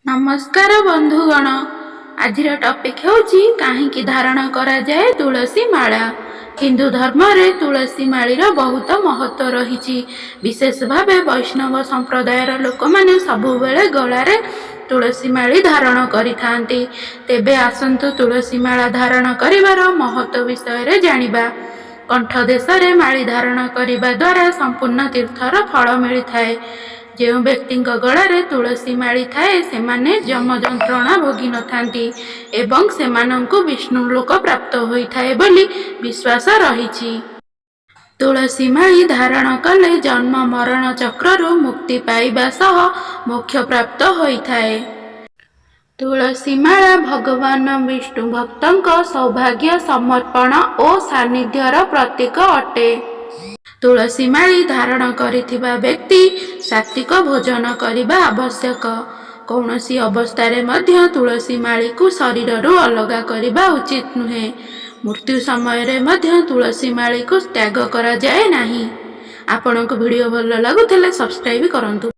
नमस्कार बंधुगण। आज टॉपिक होची काहींकी धारण करा जाए तुलसी माला। हिंदू धर्म रे तुलसी मालीर बहुत महत्व रही। विशेष भाव वैष्णव संप्रदायर लोक मैंने सबुबले गलारे तुलसी माली धारण करिथांती। तेबे आसंतु तुलसी माला धारण करिवार महत्व विषय जानिबा। कंठ देश रे माली धारण करिबा द्वारा संपूर्ण तीर्थर फल मिलिथाए। जो व्यक्ति गलारे तुलसी माली थाए सेमाने जम जंत्रणा भोगी नथांती एवं सेमानंकु विष्णुलोक प्राप्त होइथाए बोली विश्वास रही। तुलसी माली धारण कले जन्म मरण चक्रु मुक्ति पाइबा सह मोक्ष प्राप्त होइथाए। तुलसी माला भगवान विष्णु भक्तों सौभाग्य समर्पण और सानिध्यर प्रतीक अटे। तुलसी माली धारण करिथिबा व्यक्ति सात्विक भोजन करिबा आवश्यक। कौनसी अवस्थारे मध्य तुलसी माली को शरीररू अलगा करिबा उचित नुहे। मृत्यु समय रे मध्य तुलसी माली को त्याग करा जाए नाही। आपनको वीडियो भल लागुथिले सब्सक्राइब करंतु।